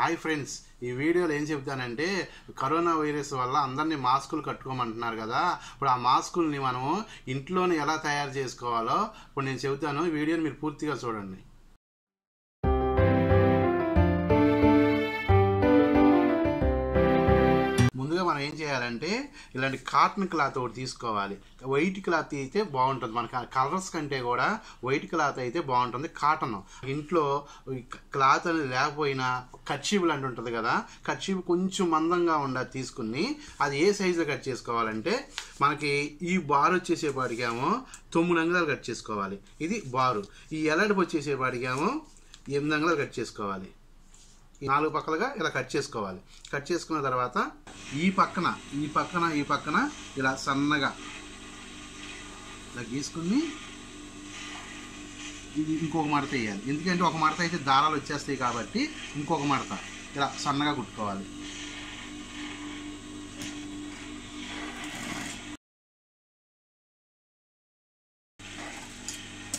Hi friends, ఈ వీడియోలో ఏం చెప్తానంటే కరోనా వైరస్ వల్ల అందరినీ మాస్కులు కట్టుకోమంటున్నారు కదా. ఇప్పుడు ఆ మాస్కుల్ని మనము ఇంట్లోనే ఎలా తయారు చేసుకోవాలో ఇప్పుడు నేను చెబుతాను. ఈ వీడియోని మీరు పూర్తిగా చూడండి. ముందుగా మనం ఏం చేయాలంటే ఇలాంటి కాటన్ క్లాత్ ఒకటి తీసుకోవాలి. వైట్ క్లాత్ అయితే బాగుంటుంది, మనకి కలర్స్ కంటే కూడా వైట్ క్లాత్ అయితే బాగుంటుంది. కాటన్ ఇంట్లో క్లాత్ అనేది లేకపోయినా కర్చీఫ్ లాంటి ఉంటుంది కదా, కర్చీఫ్ కొంచెం మందంగా ఉండదు తీసుకుని అది ఏ సైజులో కట్ చేసుకోవాలంటే మనకి ఈ బార్ వచ్చేసేపాటికేమో 9 అంగుళాలు కట్ చేసుకోవాలి. ఇది బారు. ఈ ఎలాడిపు వచ్చేసేపాటికేమో 8 అంగుళాలు కట్ చేసుకోవాలి. 4 పక్కలుగా ఇలా కట్ చేసుకోవాలి. కట్ చేసుకున్న తర్వాత ఈ పక్కన ఇలా సన్నగా ఇలా గీసుకుని ఇది ఇంకొక మడత వేయాలి. ఎందుకంటే ఒక మడత అయితే దారాలు వచ్చేస్తాయి కాబట్టి ఇంకొక మడత ఇలా సన్నగా కుట్టుకోవాలి.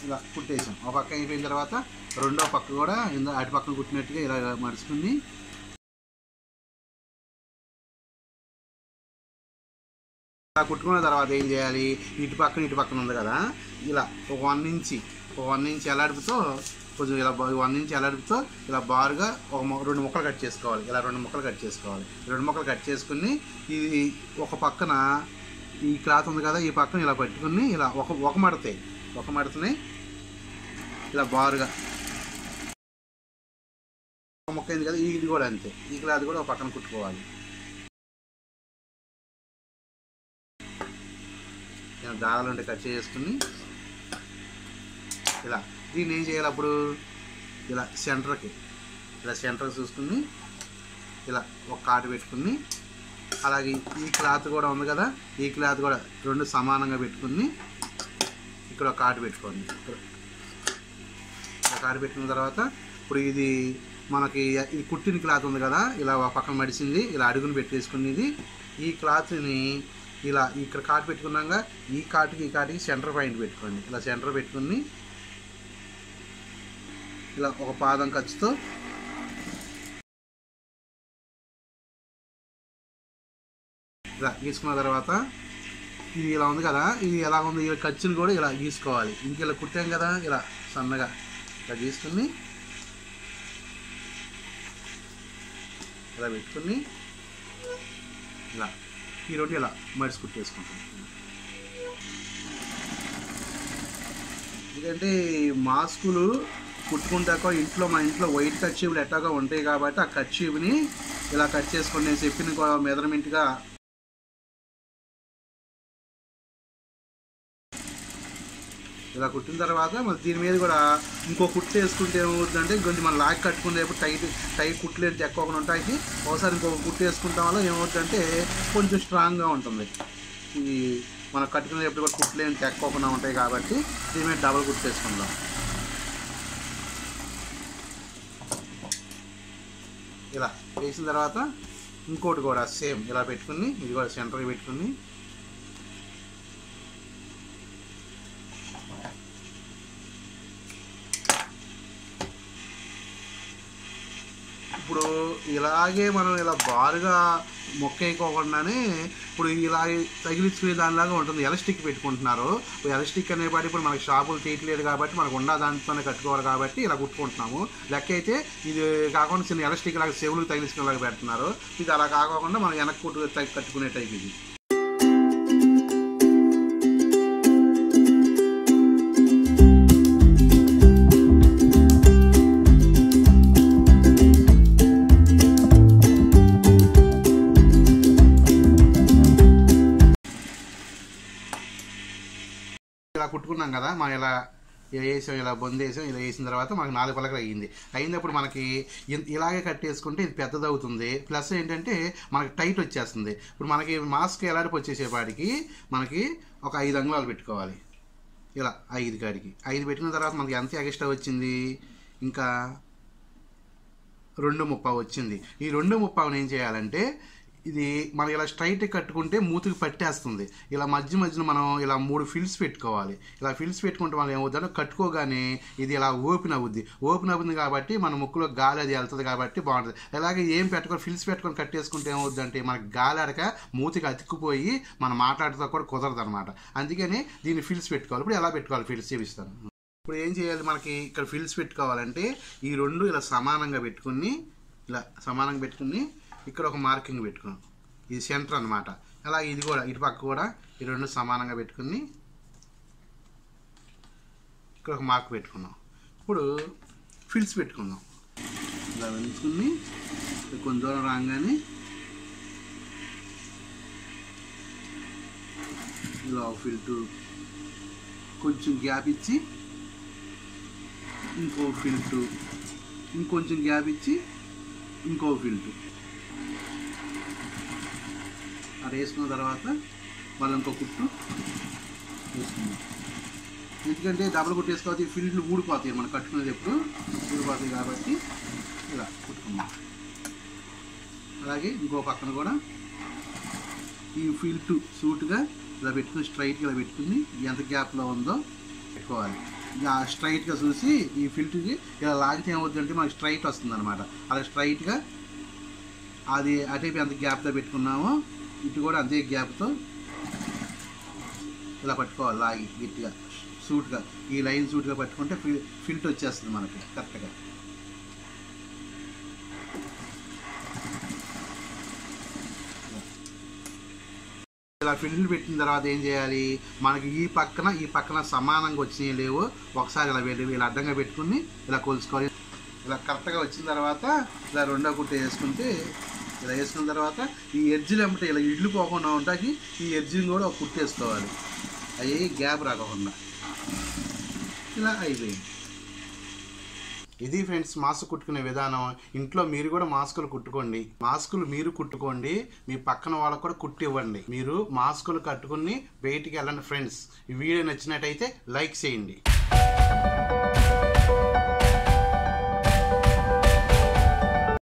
ఇలా కుట్టేసాం. ఒక పక్క అయిపోయిన తర్వాత రెండో పక్క కూడా అటు పక్కన కుట్టినట్టుగా ఇలా మడుచుకుని ఇలా కుట్టుకున్న తర్వాత ఏం చేయాలి, ఇటు పక్కన ఉంది కదా, ఇలా ఒక 1 ఇంచ్ ఎలాడుపుతో కొంచెం ఇలా 1 ఇంచ్ ఎలాడుపుతో ఇలా బారుగా ఒక 2 ముక్కలు కట్ చేసుకోవాలి. ఇలా 2 ముక్కలు కట్ చేసుకోవాలి. 2 ముక్కలు కట్ చేసుకుని ఇది ఒక పక్కన ఈ క్లాత్ ఉంది కదా, ఈ పక్కన ఇలా పెట్టుకుని ఇలా ఒక మడతని ఇలా బారుగా ఒక ముక్క అయింది కదా, ఇది కూడా అంతే. ఈ క్లాత్ కూడా ఒక పక్కన కుట్టుకోవాలి. దారాలు ఉంటే కట్ చేసుకుని ఇలా దీన్ని ఏం చేయాలి, అప్పుడు ఇలా సెంటర్కి చూసుకుని ఇలా ఒక కాటు పెట్టుకుని, అలాగే ఈ క్లాత్ కూడా ఉంది కదా, ఈ క్లాత్ కూడా 2 సమానంగా పెట్టుకుని ఇక్కడ ఒక కాటు పెట్టుకోండి. కాటు పెట్టిన తర్వాత ఇప్పుడు ఇది మనకి ఇది కుట్టిన క్లాత్ ఉంది కదా, ఇలా పక్కన మడిసింది ఇలా అడుగుని పెట్టేసుకునేది. ఈ క్లాత్ని ఇలా ఇక్కడ కాటు పెట్టుకున్నాక ఈ కాటుకి సెంటర్ పాయింట్ పెట్టుకోండి. ఇలా సెంటర్ పెట్టుకుని ఇలా ఒక పాదం ఖర్చుతో ఇలా గీసుకున్న తర్వాత ఇది ఇలా ఉంది కదా, ఇది ఎలా ఉంది, ఇలా ఖర్చుని కూడా ఇలా గీసుకోవాలి. ఇలా కుట్టాం కదా, ఇలా సన్నగా ఇలా గీసుకుని ఇలా పెట్టుకుని ఇలా ఈ 2 ఇలా మడిసి కుట్టేసుకుంటాం. ఎందుకంటే మాస్కులు కుట్టుకుంటాక మన ఇంట్లో వైట్ కర్చీఫ్లు ఎట్టాగా ఉంటాయి కాబట్టి ఆ కర్చీఫ్ని ఇలా కట్ చేసుకుని నేను చెప్పిన మెజర్మెంట్గా ఇలా కుట్టిన తర్వాత మరి దీని మీద కూడా ఇంకో కుట్టు వేసుకుంటే ఏమవుతుందంటే కొంచెం మనం లాక్ కట్టుకునేప్పుడు టైట్ కుట్లు ఏంటి ఎక్కువగా ఉంటాయి. ఒకసారి ఇంకొక కుట్టు వేసుకుంటాం వల్ల ఏమవుతుందంటే కొంచెం స్ట్రాంగ్గా ఉంటుంది. ఈ మనం కట్టుకునేటప్పుడు కూడా కుట్లు ఏంటి ఎక్కువగా ఉంటాయి కాబట్టి దీని మీద డబల్ కుట్టు వేసుకుందాం. ఇలా వేసిన తర్వాత ఇంకోటి కూడా సేమ్ ఇలా పెట్టుకుని ఇది కూడా సెంటర్కి పెట్టుకుని ఇప్పుడు ఇలాగే మనం ఇలా బారుగా మొక్క వేయకోకుండానే ఇప్పుడు ఇలా తగిలించుకునే దానిలాగా ఉంటుంది. ఎలాస్టిక్ పెట్టుకుంటున్నారు. ఎలాస్టిక్ అనేపాటి ఇప్పుడు మనకి షాపులు తీయట్లేదు కాబట్టి మనకు ఉన్న దాంట్లోనే కట్టుకోవాలి కాబట్టి ఇలా కుట్టుకుంటున్నాము. లెక్క అయితే ఇది కాకుండా చిన్న ఎలాస్టిక్ లాగా చెవులకు తగిలించుకునేలాగా పెడుతున్నారు. ఇది అలా కాకుండా మనం వెనక్కి కట్టుకునే టైప్ ఇది. ఇలా కుట్టుకున్నాం కదా, మనం ఇలా వేసాం, ఇలా బొందేసాం. ఇలా వేసిన తర్వాత మనకి 4 పలకలు అయినప్పుడు మనకి ఇలాగే కట్టేసుకుంటే ఇది పెద్దది అవుతుంది. ప్లస్ ఏంటంటే మనకి టైట్ వచ్చేస్తుంది. ఇప్పుడు మనకి మాస్క్ ఎలాంటి వచ్చేసేపాటికి మనకి ఒక 5 అంగుళాలు పెట్టుకోవాలి. ఇలా 5 కాడికి 5 పెట్టిన తర్వాత మనకి ఎంత ఎక్స్ట్రా వచ్చింది, ఇంకా 2.30 వచ్చింది. ఈ 2.30ని ఏం చేయాలంటే ఇది మనం ఇలా స్ట్రైట్ కట్టుకుంటే మూతికి పట్టేస్తుంది. ఇలా మధ్య మధ్యలో మనం ఇలా 3 ఫిల్స్ పెట్టుకోవాలి. ఇలా ఫిల్స్ పెట్టుకుంటే మనం ఏమవుతుందో కట్టుకోగానే ఇది ఇలా ఓపెన్ అవుతుంది కాబట్టి మన ముక్కులో గాలి అది వెళ్తుంది కాబట్టి బాగుంటుంది. అలాగే ఏం పెట్టుకొని ఫిల్స్ పెట్టుకొని కట్టేసుకుంటే ఏమవుతుందంటే మనకి గాలి అడక మూతికి అతుక్కుపోయి మనం మాట్లాడుతూ కూడా కుదరదు అనమాట. అందుకని దీన్ని ఫిల్స్ పెట్టుకోవాలి. ఇప్పుడు ఎలా పెట్టుకోవాలి ఫిల్స్ చూపిస్తాను. ఇప్పుడు ఏం చేయాలి, మనకి ఇక్కడ ఫిల్స్ పెట్టుకోవాలంటే ఈ రెండు ఇలా సమానంగా పెట్టుకుని ఇక్కడ ఒక మార్కింగ్ పెట్టుకున్నాం. ఇది సెంటర్ అనమాట. అలాగే ఇది కూడా ఇటు పక్క కూడా ఈ రెండు సమానంగా పెట్టుకుని ఇక్కడ ఒక మార్క్ పెట్టుకున్నాం. ఇప్పుడు ఫిల్స్ పెట్టుకుందాం. ఇలా వెళ్తుకుని కొంచెం దూరం రాగానే ఇలా ఫిల్టు కొంచెం గ్యాప్ ఇచ్చి ఇంకో ఫిల్టు, ఇంకొంచెం గ్యాప్ ఇచ్చి ఇంకో ఫిల్టు అది వేసుకున్న తర్వాత మళ్ళీ ఇంకో కుట్టు వేసుకుందాం. ఎందుకంటే డబల్ కుట్టు వేసుకోవచ్చు, ఫిల్ట్లు ఊడిపోతాయి మనం కట్టుకునేది ఎప్పుడు ఊడిపోతాయి కాబట్టి ఇలా కుట్టుకుందాం. అలాగే ఇంకో పక్కన కూడా ఈ ఫిల్టు సూట్గా ఇలా పెట్టుకుని స్ట్రైట్గా ఇలా పెట్టుకుని ఎంత గ్యాప్లో ఉందో పెట్టుకోవాలి. ఇలా స్ట్రైట్గా చూసి ఈ ఫిల్ట్కి ఇలా లాగితే ఏమవుతుందంటే మనకి స్ట్రైట్ వస్తుంది అనమాట. అలా స్ట్రైట్గా అది అటైపు ఎంత గ్యాప్తో పెట్టుకున్నామో ఇటు కూడా అంతే గ్యాప్తో ఇలా పట్టుకోవాలి. లాగి గట్టిగా సూట్గా ఈ లైన్ సూట్గా పట్టుకుంటే ఫిల్ట్ వచ్చేస్తుంది మనకి కరెక్ట్గా. ఇలా ఫిల్ట్లు పెట్టిన తర్వాత ఏం చేయాలి, మనకి ఈ పక్కన సమానంగా వచ్చినాయి లేవు ఒకసారి ఇలా ఇలా అడ్డంగా పెట్టుకుని ఇలా కొలుసుకోవాలి. ఇలా కరెక్ట్గా వచ్చిన తర్వాత ఇలా రెండో కుట్టు వేసుకుంటే ఇలా వేసుకున్న తర్వాత ఈ ఎడ్జ్లు ఏమంటే ఇలా ఇడ్లు పోకుండా ఉంటాయి. ఈ ఎడ్జిని కూడా ఒక కుట్టు వేసుకోవాలి, అవి గ్యాప్ రాకుండా. ఇలా అయిపోయింది. ఇది ఫ్రెండ్స్ మాస్క్ కుట్టుకునే విధానం. ఇంట్లో మీరు కూడా మాస్కులు కుట్టుకోండి. మాస్కులు మీరు కుట్టుకోండి, మీ పక్కన వాళ్ళకు కూడా కుట్టి ఇవ్వండి. మీరు మాస్కులు కట్టుకుని బయటికి వెళ్ళండి ఫ్రెండ్స్. ఈ వీడియో నచ్చినట్టయితే లైక్ చేయండి.